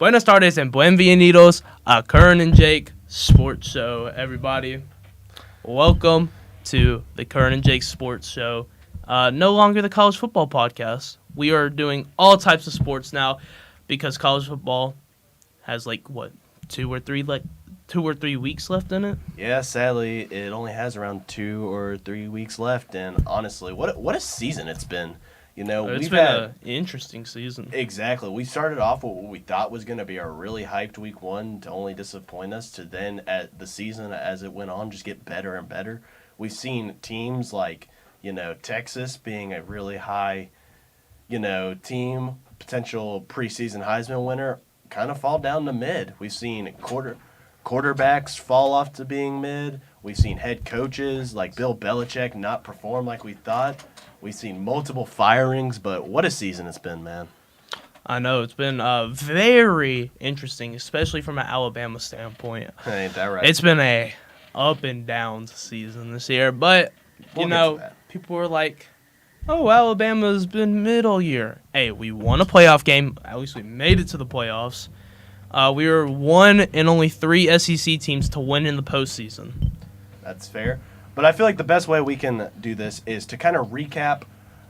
Buenas tardes and bienvenidos a Curran Jake Sports Show, everybody. Welcome to the Curran Jake Sports Show. No longer the college football podcast. We are doing all types of sports now because college football has 2 or 3 weeks left in it. Yeah, sadly, it only has around 2 or 3 weeks left, and honestly, what a season it's been. You know, It's been an interesting season. Exactly. We started off with what we thought was going to be a really hyped week one to only disappoint us, to then at the season as it went on just get better and better. We've seen teams like, Texas being a really high, team, potential preseason Heisman winner, kind of fall down to mid. We've seen quarterbacks fall off to being mid. We've seen head coaches like Bill Belichick not perform like we thought. We've seen multiple firings, but what a season it's been, man. I know, it's been very interesting, especially from an Alabama standpoint. Ain't that right? It's been a up and down season this year, but, people were like, oh, Alabama's been mid all year. Hey, we won a playoff game. At least we made it to the playoffs. We were one in only 3 SEC teams to win in the postseason. That's fair. But I feel like the best way we can do this is to kind of recap.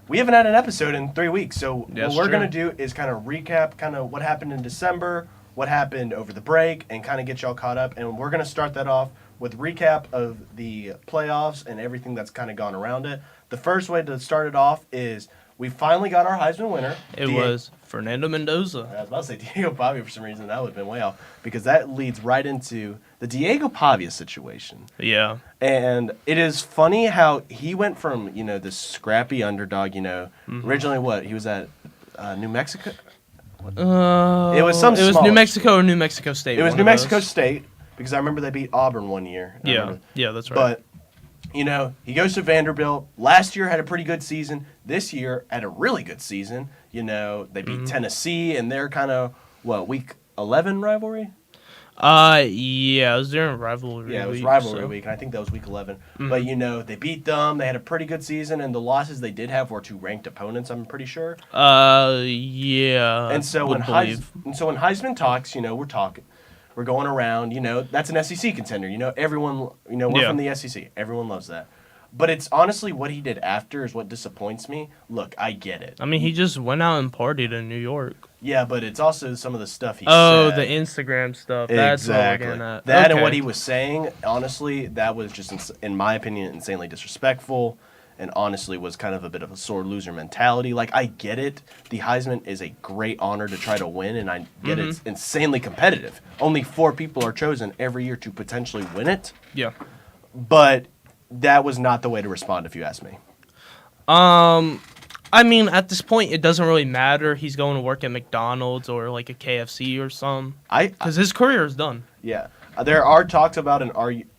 We haven't had an episode in 3 weeks, so what we're going to do is kind of recap kind of what happened in December, what happened over the break, and kind of get y'all caught up. And we're going to start that off with recap of the playoffs and everything that's kind of gone around it. The first way to start it off is we finally got our Heisman winner. It was Fernando Mendoza. I was about to say Diego Pavia for some reason. That would have been way off because that leads right into the Diego Pavia situation. Yeah. And it is funny how he went from, this scrappy underdog, originally he was at New Mexico? It was New Mexico or New Mexico State. It was New Mexico State because I remember they beat Auburn one year. Yeah, that's right. But, he goes to Vanderbilt. Last year had a pretty good season. This year had a really good season. They beat Tennessee, and they're kind of, week 11 rivalry? Yeah, it was during rivalry week. Yeah, it was rivalry week, and I think that was week 11. Mm-hmm. But, they beat them. They had a pretty good season, and the losses they did have were to ranked opponents, I'm pretty sure. Yeah. And so when Heisman talks, we're going around, that's an SEC contender. Everyone, we're from the SEC. Everyone loves that. But it's honestly what he did after is what disappoints me. Look, I get it. I mean, he just went out and partied in New York. Yeah, but it's also some of the stuff he said. Oh, the Instagram stuff. That's exactly. What we're getting at. That and what he was saying, honestly, that was just, in my opinion, insanely disrespectful. And honestly was kind of a bit of a sore loser mentality. Like, I get it. The Heisman is a great honor to try to win, and I get it's insanely competitive. Only 4 people are chosen every year to potentially win it. Yeah. But that was not the way to respond, if you ask me. I mean, at this point, it doesn't really matter. He's going to work at McDonald's or, a KFC or something. Because his career is done. Yeah. There are talks about an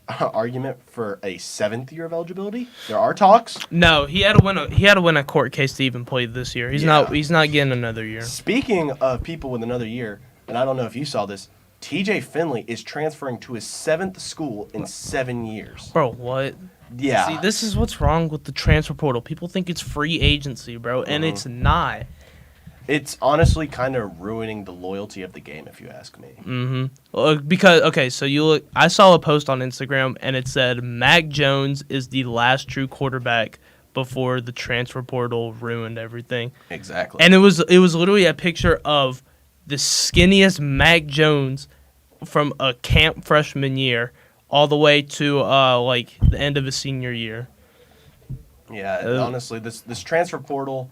argument for a 7th year of eligibility. There are talks. No, he had to win a court case to even play this year. He's not getting another year. Speaking of people with another year, and I don't know if you saw this, TJ Finley is transferring to his 7th school in 7 years. Bro, what? Yeah. See, this is what's wrong with the transfer portal. People think it's free agency, bro, and it's not. It's honestly kind of ruining the loyalty of the game, if you ask me. Mm-hmm. Because, okay, so I saw a post on Instagram, and it said, Mac Jones is the last true quarterback before the transfer portal ruined everything. Exactly. And it was literally a picture of the skinniest Mac Jones from a camp freshman year all the way to, the end of his senior year. Yeah, honestly, this transfer portal...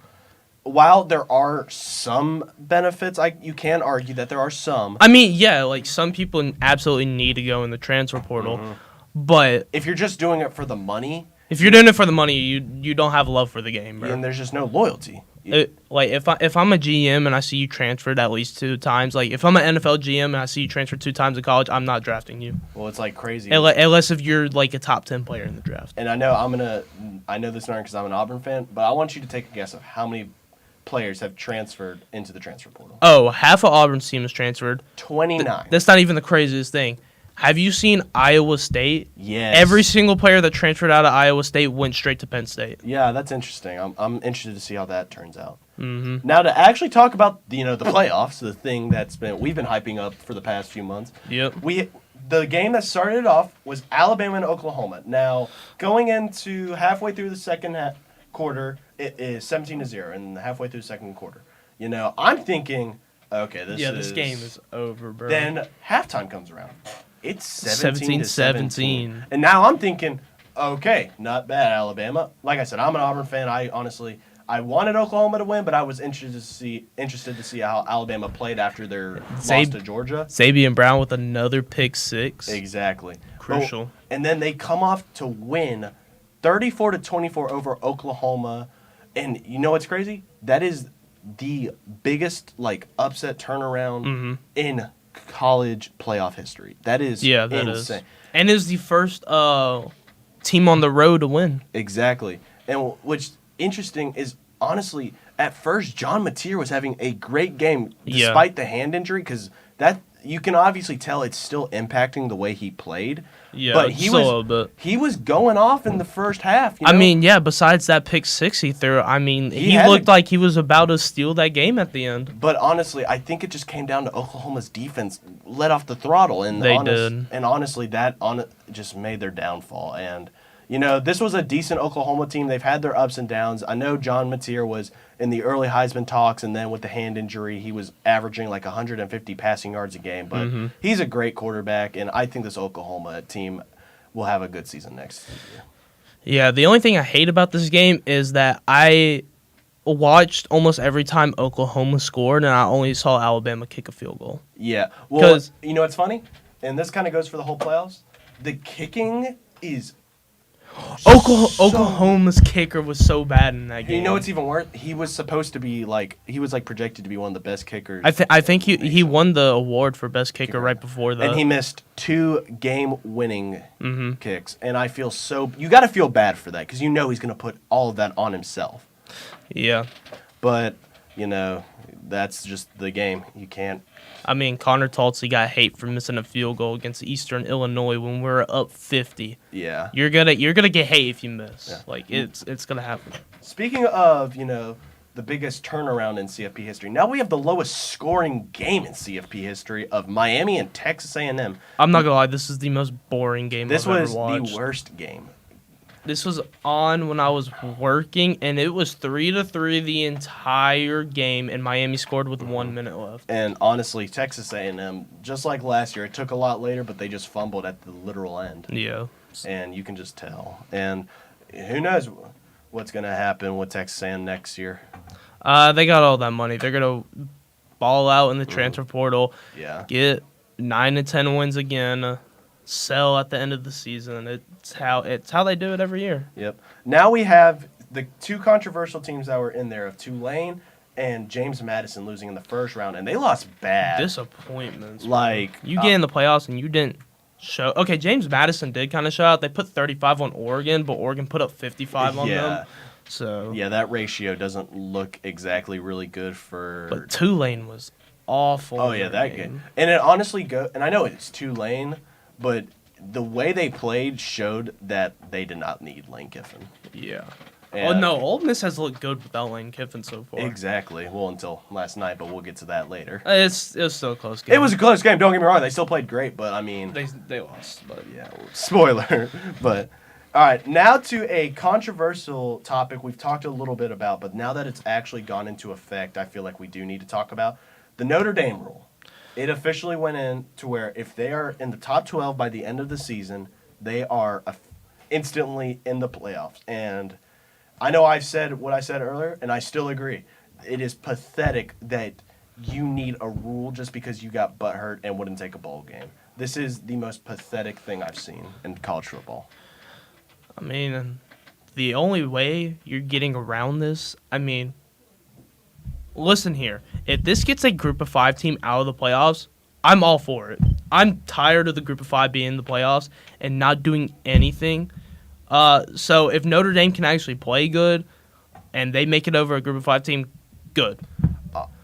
While there are some benefits, you can argue that there are some. I mean, yeah, some people absolutely need to go in the transfer portal, but if you're just doing it for the money, if you're doing it for the money, you don't have love for the game, bro. And there's just no loyalty. If I'm a GM and I see you transferred at least 2 times, if I'm an NFL GM and I see you transferred 2 times in college, I'm not drafting you. Well, it's crazy. Unless if you're a top 10 player in the draft. And I know this because I'm an Auburn fan, but I want you to take a guess of how many players have transferred into the transfer portal. Oh, half of Auburn's team is transferred. 29. That's not even the craziest thing. Have you seen Iowa State? Yes. Every single player that transferred out of Iowa State went straight to Penn State. Yeah, that's interesting. I'm interested to see how that turns out. Mm-hmm. Now to actually talk about the playoffs, the thing we've been hyping up for the past few months. Yep. The game that started it off was Alabama and Oklahoma. Now going into halfway through the second quarter, it is 17-0, and halfway through the second quarter, I'm thinking, okay, this game is over, bro. Then halftime comes around. It's 17-17. And now I'm thinking, okay, not bad, Alabama. Like I said, I'm an Auburn fan. I wanted Oklahoma to win, but I was interested to see how Alabama played after their loss to Georgia. Sabian Brown with another pick six. Exactly. Crucial. And then they come off to win 34-24 over Oklahoma. And you know what's crazy? That is the biggest upset turnaround in college playoff history. That is insane. And it was the first team on the road to win. Exactly. And what's interesting is, honestly, at first, John Mateer was having a great game despite the hand injury, because that you can obviously tell it's still impacting the way he played. Yeah, but he was going off in the first half. I mean, besides that pick six he threw, he looked like he was about to steal that game at the end. But honestly, I think it just came down to Oklahoma's defense let off the throttle. And did. And honestly, that just made their downfall. And this was a decent Oklahoma team. They've had their ups and downs. I know John Mateer was in the early Heisman talks, and then with the hand injury, he was averaging 150 passing yards a game. But he's a great quarterback, and I think this Oklahoma team will have a good season next year. Yeah, the only thing I hate about this game is that I watched almost every time Oklahoma scored, and I only saw Alabama kick a field goal. Yeah. Well, it's funny, and this kind of goes for the whole playoffs. The kicking is Oklahoma's kicker was so bad in that game. You know what's even worse? He was supposed to be projected to be one of the best kickers. I think he won the award for best kicker right before that. And he missed 2 game-winning kicks. And I feel you got to feel bad for that, because he's going to put all of that on himself. Yeah. But, that's just the game. You can't. Connor Tulsey got hate for missing a field goal against Eastern Illinois when we were up 50. Yeah. You're gonna get hate if you miss. Yeah. It's gonna happen. Speaking of, the biggest turnaround in CFP history, now we have the lowest scoring game in CFP history of Miami and Texas A&M. I'm not gonna lie, this is the most boring game I've ever watched. This was the worst game. This was on when I was working, and it was 3-3 the entire game, and Miami scored with 1 minute left. And honestly, Texas A&M, just like last year, it took a lot later, but they just fumbled at the literal end. Yeah. And you can just tell. And who knows what's going to happen with Texas A&M next year. They got all that money. They're going to ball out in the transfer portal. Yeah. Get 9 to 10 wins again. Sell at the end of the season. It's how they do it every year. Yep. Now we have the 2 controversial teams that were in there of Tulane and James Madison losing in the first round, and they lost bad. Disappointments. You get in the playoffs and you didn't show. Okay, James Madison did kind of show out. They put 35 on Oregon, but Oregon put up 55 on them. So yeah, that ratio doesn't look exactly really good for. But Tulane was awful. Oh yeah, that game. And it honestly and I know it's Tulane. But the way they played showed that they did not need Lane Kiffin. Yeah. No, Ole Miss has looked good without Lane Kiffin so far. Exactly. Well, until last night, but we'll get to that later. It was still a close game. It was a close game. Don't get me wrong. They still played great, but they lost. But yeah, spoiler. But all right, now to a controversial topic we've talked a little bit about, but now that it's actually gone into effect, I feel like we do need to talk about the Notre Dame rule. It officially went in to where if they are in the top 12 by the end of the season, they are instantly in the playoffs. And I know I've said what I said earlier, and I still agree. It is pathetic that you need a rule just because you got butthurt and wouldn't take a bowl game. This is the most pathetic thing I've seen in college football. The only way you're getting around this, listen here. If this gets a Group of 5 team out of the playoffs, I'm all for it. I'm tired of the Group of 5 being in the playoffs and not doing anything. So if Notre Dame can actually play good and they make it over a Group of 5 team, good.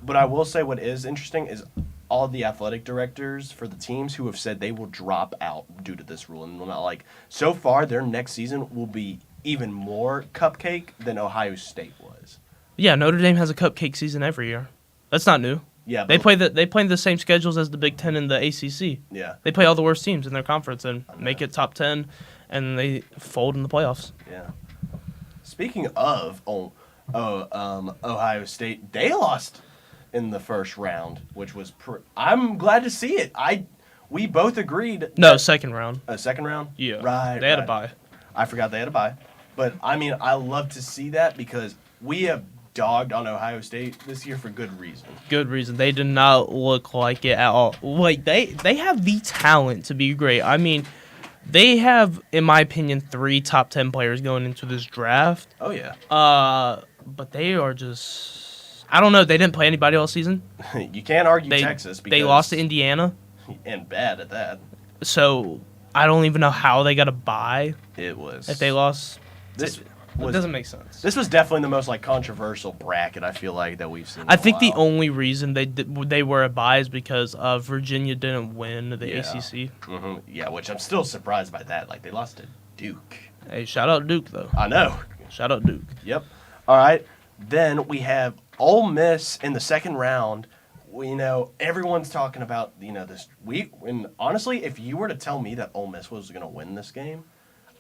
But I will say what is interesting is all the athletic directors for the teams who have said they will drop out due to this rule, and will not so far their next season will be even more cupcake than Ohio State was. Yeah, Notre Dame has a cupcake season every year. That's not new. Yeah, they play the same schedules as the Big Ten and the ACC. Yeah, they play all the worst teams in their conference and make it top 10, and they fold in the playoffs. Yeah. Speaking of Ohio State, they lost in the first round, which was I'm glad to see it. We both agreed. No, second round. Second round? Yeah. Right. They had a bye. I forgot they had a bye. But, I mean, I love to see that because we have dogged on Ohio State this year for good reason. Good reason. They did not look like it at all. Like, they have the talent to be great. I mean, they have, in my opinion, 3 top 10 players going into this draft. Oh, yeah. But they are just... I don't know. They didn't play anybody all season. You can't argue Texas because they lost to Indiana. And bad at that. So I don't even know how they got a bye. It was. If they lost, it doesn't make sense. This was definitely the most controversial bracket I feel like that we've seen. I think the only reason they were a bye is because Virginia didn't win the ACC. Mm-hmm. Yeah, which I'm still surprised by that. Like they lost to Duke. Hey, shout out Duke though. I know. Shout out Duke. Yep. All right. Then we have Ole Miss in the second round. Everyone's talking about, this week. And honestly, if you were to tell me that Ole Miss was going to win this game,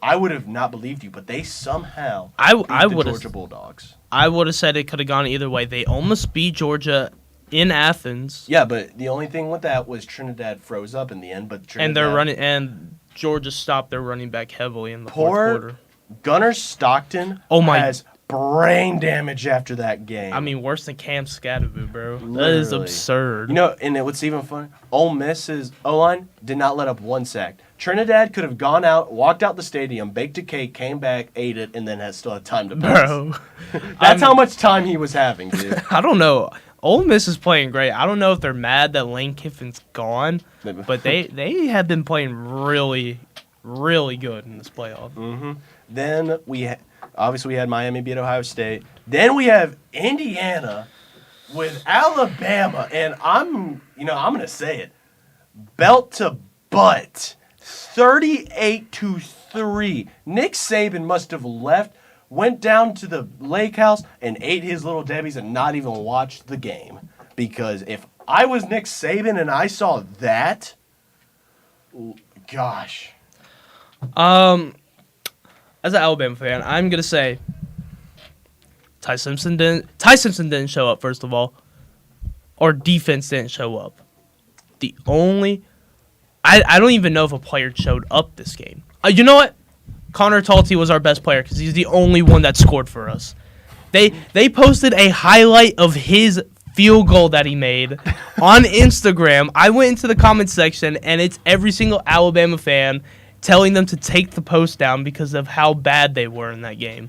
I would have not believed you. But they somehow beat the Georgia Bulldogs. I would have said it could have gone either way. They almost beat Georgia in Athens. Yeah, but the only thing with that was Trinidad froze up in the end. But and Georgia stopped their running back heavily in the fourth quarter. Gunnar Stockton has brain damage after that game. I mean, worse than Cam Scadaboo, bro. Literally. That is absurd. And what's even funny, Ole Miss's O-line did not let up one sack. Trinidad could have gone out, walked out the stadium, baked a cake, came back, ate it, and then still had time to pass. Bro. That's how much time he was having, dude. I don't know. Ole Miss is playing great. I don't know if they're mad that Lane Kiffin's gone, but they have been playing really, really good in this playoff. Mm-hmm. Then obviously we had Miami beat Ohio State. Then we have Indiana with Alabama, and I'm going to say it, belt to butt, 38-3. Nick Saban must have left, went down to the lake house and ate his little Debbies and not even watched the game. Because if I was Nick Saban and I saw that, gosh. As an Alabama fan, I'm gonna say Ty Simpson didn't show up, first of all. Our defense didn't show up. I don't even know if a player showed up this game. You know what? Connor Talty was our best player because he's the only one that scored for us. They posted a highlight of his field goal that he made on Instagram. I went into the comment section, and it's every single Alabama fan telling them to take the post down because of how bad they were in that game.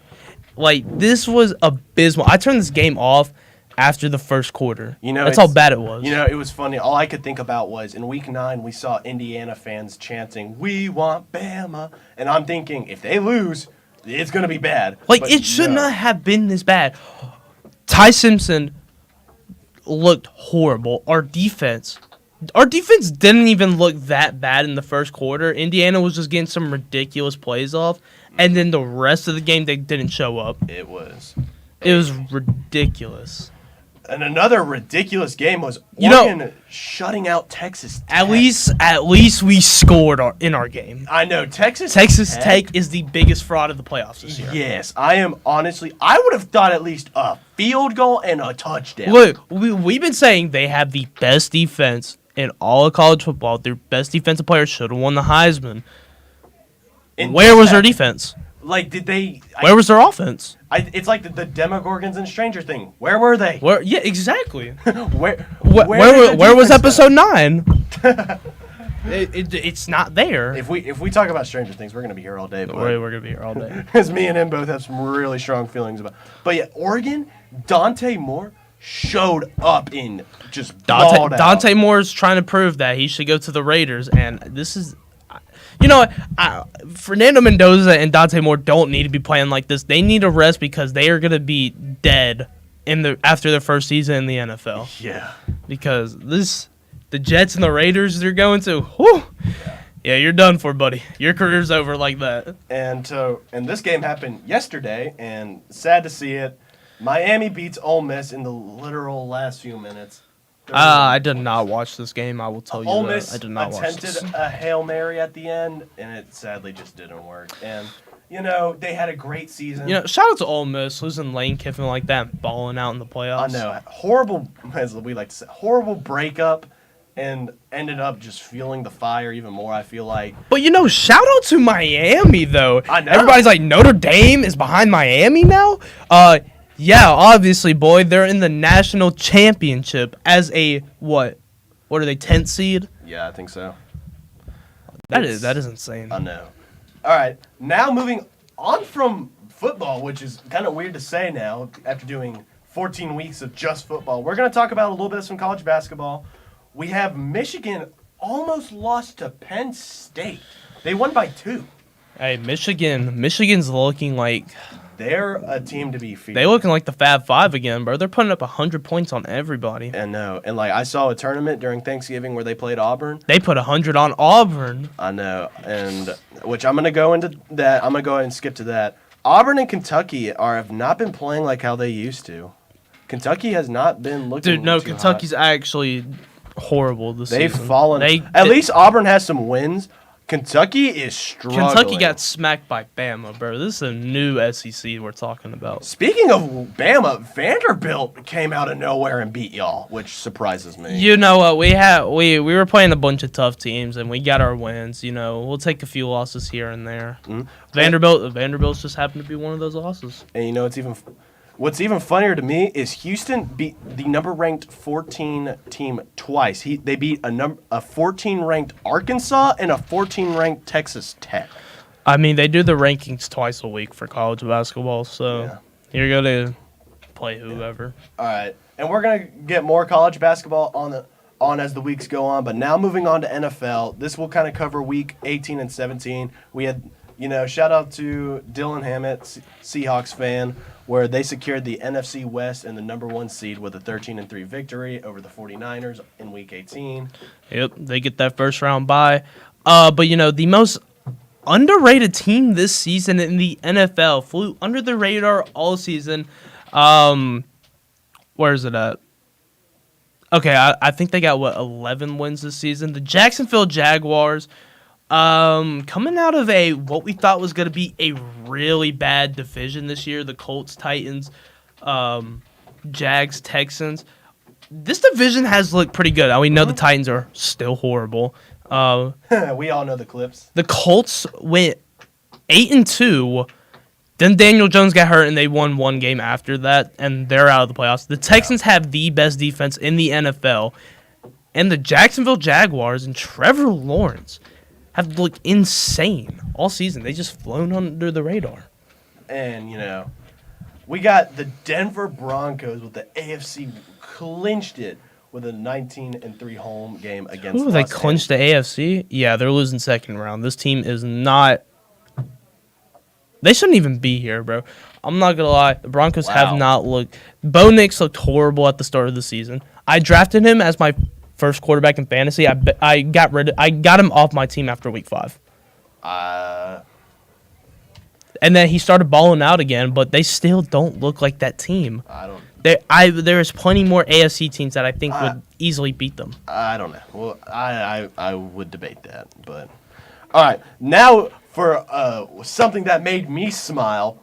Like, this was abysmal. I turned this game off after the first quarter. That's how bad it was. It was funny. All I could think about was in Week 9, we saw Indiana fans chanting, "We want Bama." And I'm thinking, if they lose, it's going to be bad. It should not have been this bad. Ty Simpson looked horrible. Our defense didn't even look that bad in the first quarter. Indiana was just getting some ridiculous plays off, and then the rest of the game they didn't show up. It was ridiculous. And another ridiculous game was Oregon shutting out Texas Tech. At least we scored in our game. I know Texas Tech is the biggest fraud of the playoffs this year. Yes, I would have thought at least a field goal and a touchdown. Look, we've been saying they have the best defense in all of college football. Their best defensive players should have won the Heisman. Where was their defense? Did they... Where was their offense? It's like the Demogorgons in Stranger Things. Where were they? Yeah, exactly. Where was episode 9? It's not there. If we talk about Stranger Things, we're going to be here all day. We're going to be here all day. Because me and him both have some really strong feelings about. But yeah, Oregon, Dante Moore showed up in just Dante Moore's trying to prove that he should go to the Raiders, and this is. You know what? Fernando Mendoza and Dante Moore don't need to be playing like this. They need a rest because they are going to be dead after their first season in the NFL. Yeah. Because the Jets and the Raiders they're going to. Whew. Yeah, you're done for, buddy. Your career's over like that. And this game happened yesterday, and sad to see it. Miami beats Ole Miss in the literal last few minutes. I did not watch this game. I will tell you Ole that. Miss I did not watch this. attempted a Hail Mary at the end, and it sadly just didn't work. And, they had a great season. Shout out to Ole Miss, losing Lane Kiffin like that and balling out in the playoffs. I know. Horrible, as we like to say, horrible breakup, and ended up just fueling the fire even more, I feel like. But, shout out to Miami, though. I know. Everybody's like, Notre Dame is behind Miami now? Yeah, obviously, boy. They're in the national championship as a, what are they, 10th seed? Yeah, I think so. That is insane. I know. All right, now moving on from football, which is kind of weird to say now after doing 14 weeks of just football. We're going to talk about a little bit of some college basketball. We have Michigan almost lost to Penn State. They won by 2. Hey, Michigan's looking like they're a team to be feared. They looking like the Fab Five again, bro. They're putting up 100 points on everybody. And I saw a tournament during Thanksgiving where they played Auburn. They put 100 on Auburn. I know, and which I'm gonna go into that. I'm gonna go ahead and skip to that. Auburn and Kentucky have not been playing like how they used to. Kentucky has not been looking. Dude, no, too Kentucky's hot. actually horrible this They've season. fallen. At least Auburn has some wins. Kentucky is struggling. Kentucky got smacked by Bama, bro. This is a new SEC we're talking about. Speaking of Bama, Vanderbilt came out of nowhere and beat y'all, which surprises me. You know what? We were playing a bunch of tough teams, and we got our wins. We'll take a few losses here and there. Mm-hmm. Vanderbilt's just happened to be one of those losses. And what's even funnier to me is Houston beat the number-ranked 14 team twice. They beat a 14-ranked Arkansas and a 14-ranked Texas Tech. I mean, they do the rankings twice a week for college basketball, so you're going to play whoever. All right, and we're going to get more college basketball on as the weeks go on, but now moving on to NFL. This will kind of cover week 18 and 17. We had, shout out to Dylan Hammett, Seahawks fan, where they secured the NFC West and the number 1 seed with a 13-3 victory over the 49ers in Week 18. Yep, they get that first round bye. But, the most underrated team this season in the NFL flew under the radar all season. Where is it at? Okay, I think they got, 11 wins this season. The Jacksonville Jaguars. Coming out of what we thought was going to be a really bad division this year, the Colts, Titans, Jags, Texans. This division has looked pretty good. We know the Titans are still horrible. We all know the clips. The Colts went 8-2. Then Daniel Jones got hurt, and they won one game after that, and they're out of the playoffs. The Texans have the best defense in the NFL, and the Jacksonville Jaguars and Trevor Lawrence have looked insane all season. They just flown under the radar. And, we got the Denver Broncos with the AFC clinched it with a 19-3 home game against Ooh, they clinched the AFC? Yeah, they're losing second round. This team is not... They shouldn't even be here, bro. I'm not going to lie. The Broncos have not looked... Bo Nix looked horrible at the start of the season. I drafted him as my first quarterback in fantasy. I got him off my team after week 5. And then he started balling out again, but they still don't look like that team. There's plenty more AFC teams that I think would easily beat them. I don't know. Well, I would debate that, but all right. Now for something that made me smile.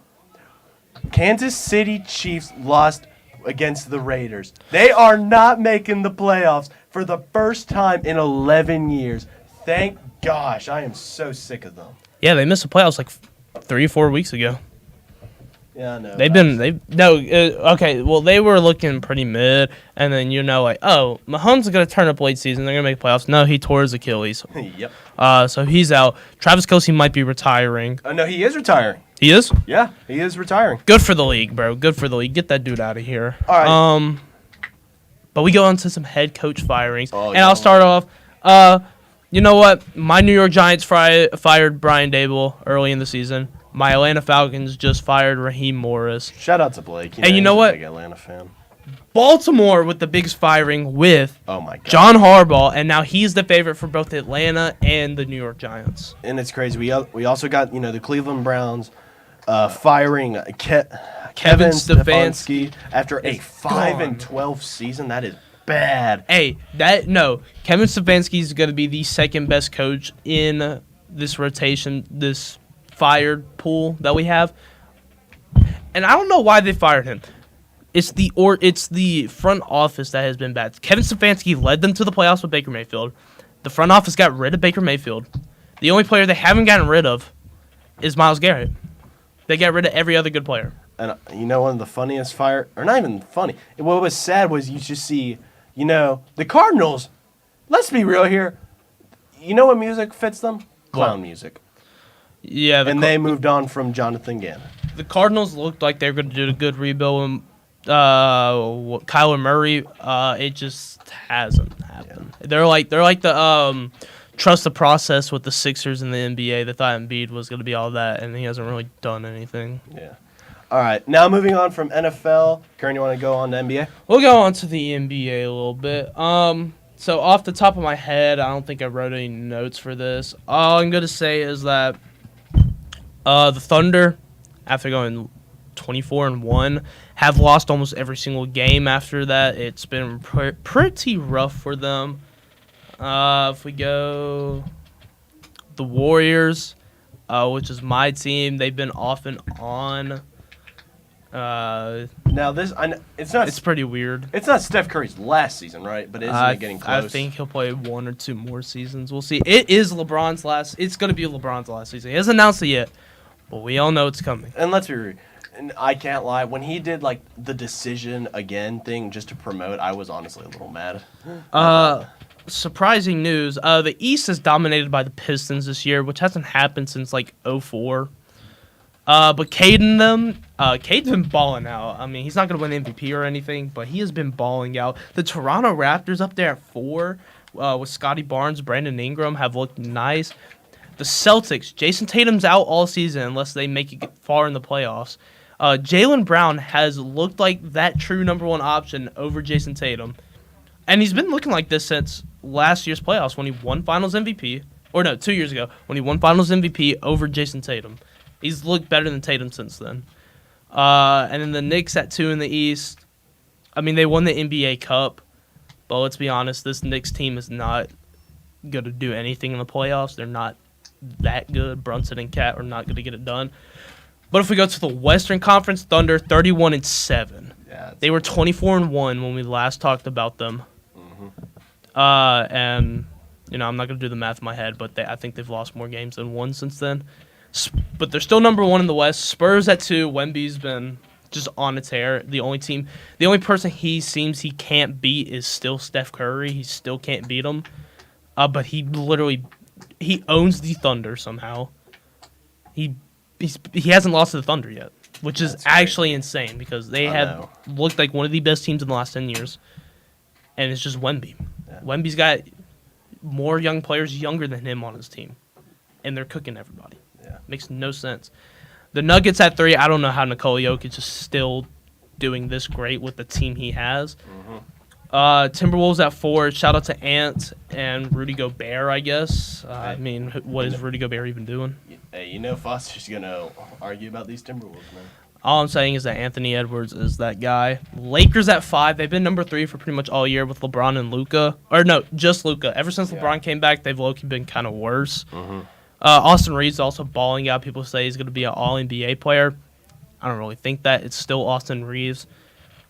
Kansas City Chiefs lost against the Raiders. They are not making the playoffs for the first time in 11 years. Thank gosh. I am so sick of them. Yeah, they missed the playoffs like 3 or 4 weeks ago. Yeah, I know. Okay, well, they were looking pretty mid, and then Mahomes is going to turn up late season. They're going to make playoffs. No, he tore his Achilles. Yep. So he's out. Travis Kelce might be retiring. No, he is retiring. He is? Yeah, he is retiring. Good for the league, bro. Good for the league. Get that dude out of here. All right. But we go on to some head coach firings. I'll start off. You know what? My New York Giants fired Brian Dable early in the season. My Atlanta Falcons just fired Raheem Morris. Shout out to Blake. And you know what? Big Atlanta fan. Baltimore with the biggest firing with Oh my God. John Harbaugh, and now he's the favorite for both Atlanta and the New York Giants. And it's crazy. We also got the Cleveland Browns firing Kevin Stefanski after a 5-12 season. That is bad. Hey, Kevin Stefanski is going to be the second best coach in this rotation, this fired pool that we have. And I don't know why they fired him. It's the front office that has been bad. Kevin Stefanski led them to the playoffs with Baker Mayfield. The front office got rid of Baker Mayfield. The only player they haven't gotten rid of is Myles Garrett. They got rid of every other good player. And one of the funniest or not even funny. What was sad was you just see, the Cardinals. Let's be real here. You know what music fits them? Clown music. Yeah, they moved on from Jonathan Gannon. The Cardinals looked like they were going to do a good rebuild. And Kyler Murray, it just hasn't happened. Yeah. They're like the trust the process with the Sixers in the NBA. They thought Embiid was going to be all that, and he hasn't really done anything. Yeah. All right. Now moving on from NFL, Curran, you want to go on to NBA? We'll go on to the NBA a little bit. So off the top of my head, I don't think I wrote any notes for this. All I'm going to say is that the Thunder, after going 24-1, have lost almost every single game after that. It's been pretty rough for them. If we go the Warriors, which is my team, they've been off and on. Now it's pretty weird. It's not Steph Curry's last season, right? But isn't it getting close? I think he'll play 1 or 2 more seasons. We'll see. It is LeBron's last. It's going to be LeBron's last season. He hasn't announced it yet, but we all know it's coming. And let's be real. And I can't lie. When he did the decision again thing just to promote, I was honestly a little mad. Surprising news. The East is dominated by the Pistons this year, which hasn't happened since 2004. But Cade's been balling out. I mean, he's not going to win MVP or anything, but he has been balling out. The Toronto Raptors up there at 4 with Scotty Barnes, Brandon Ingram have looked nice. The Celtics, Jason Tatum's out all season unless they make it far in the playoffs. Jaylen Brown has looked like that true number 1 option over Jason Tatum. And he's been looking like this since last year's playoffs when he won Finals MVP. Or no, 2 years ago when he won Finals MVP over Jason Tatum. He's looked better than Tatum since then. And then the Knicks at 2 in the East. I mean, they won the NBA Cup. But let's be honest, this Knicks team is not going to do anything in the playoffs. They're not that good. Brunson and Cat are not going to get it done. But if we go to the Western Conference, Thunder 31-7. Yeah, they were 24-1 when we last talked about them. Mm-hmm. And I'm not gonna do the math in my head, but I think they've lost more games than won since then. But they're still number 1 in the West. Spurs at 2. Wemby's been just on a tear. The only person he seems he can't beat is still Steph Curry. He still can't beat him. But he owns the Thunder somehow. He hasn't lost to the Thunder yet, which is actually insane because they have looked like one of the best teams in the last 10 years. And it's just Wemby. Yeah. Wemby's got more young players younger than him on his team. And they're cooking everybody. Yeah. Makes no sense. The Nuggets at 3, I don't know how Nikola Jokic is still doing this great with the team he has. Mm-hmm. Timberwolves at 4. Shout out to Ant and Rudy Gobert, I guess. I mean, what is Rudy Gobert even doing? Hey, Foster's going to argue about these Timberwolves, man. All I'm saying is that Anthony Edwards is that guy. Lakers at 5. They've been number 3 for pretty much all year with LeBron and Luka. Or no, just Luka. Ever since LeBron came back, they've low-key been kind of worse. Mm-hmm. Austin Reeves also balling out. People say he's going to be an all-NBA player. I don't really think that. It's still Austin Reeves.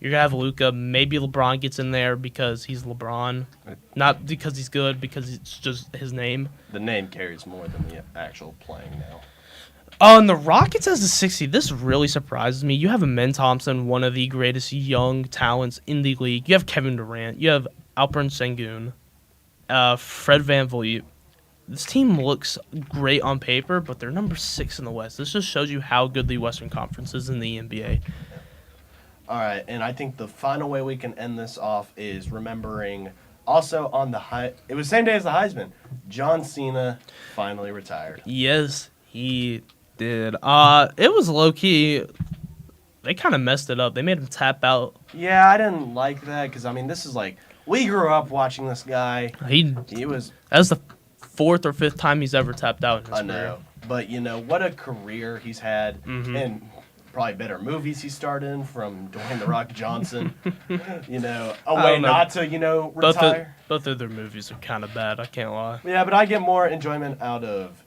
You're going to have Luka. Maybe LeBron gets in there because he's LeBron. Not because he's good, because it's just his name. The name carries more than the actual playing now. And the Rockets as a 60, this really surprises me. You have Amen Thompson, one of the greatest young talents in the league. You have Kevin Durant. You have Alperen Sengun, Fred VanVleet. This team looks great on paper, but they're number 6 in the West. This just shows you how good the Western Conference is in the NBA. All right, and I think the final way we can end this off is remembering also on the it was the same day as the Heisman. John Cena finally retired. Yes, he did. It was low key they kind of messed it up. They made him tap out. Yeah, I didn't like that because, I mean, this is like, we grew up watching this guy. He was. That was the 4th or 5th time he's ever tapped out in his I know. career. But, what a career he's had. Mhm. And probably better movies he starred in, from Dwayne The Rock Johnson. A I way don't know. not to, retire. Both of their movies are kind of bad. I can't lie. Yeah, but I get more enjoyment out of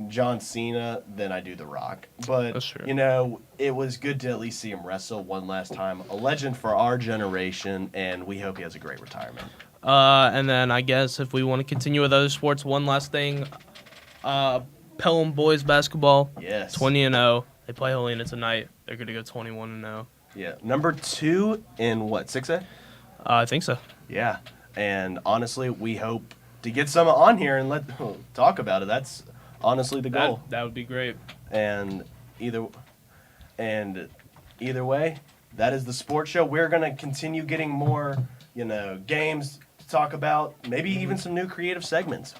John Cena than I do The Rock. But, That's true. it was good to at least see him wrestle one last time. A legend for our generation, and we hope he has a great retirement. And then I guess if we want to continue with other sports, one last thing. Pelham boys basketball, Yes. 20-0. They play Helena tonight. They're going to go 21-0. Yeah. Number 2 in what, 6A? I think so. Yeah. And honestly, we hope to get some on here and talk about it. That's honestly the goal. That would be great. And either way, that is the sports show. We're going to continue getting more, games to talk about, maybe even some new creative segments.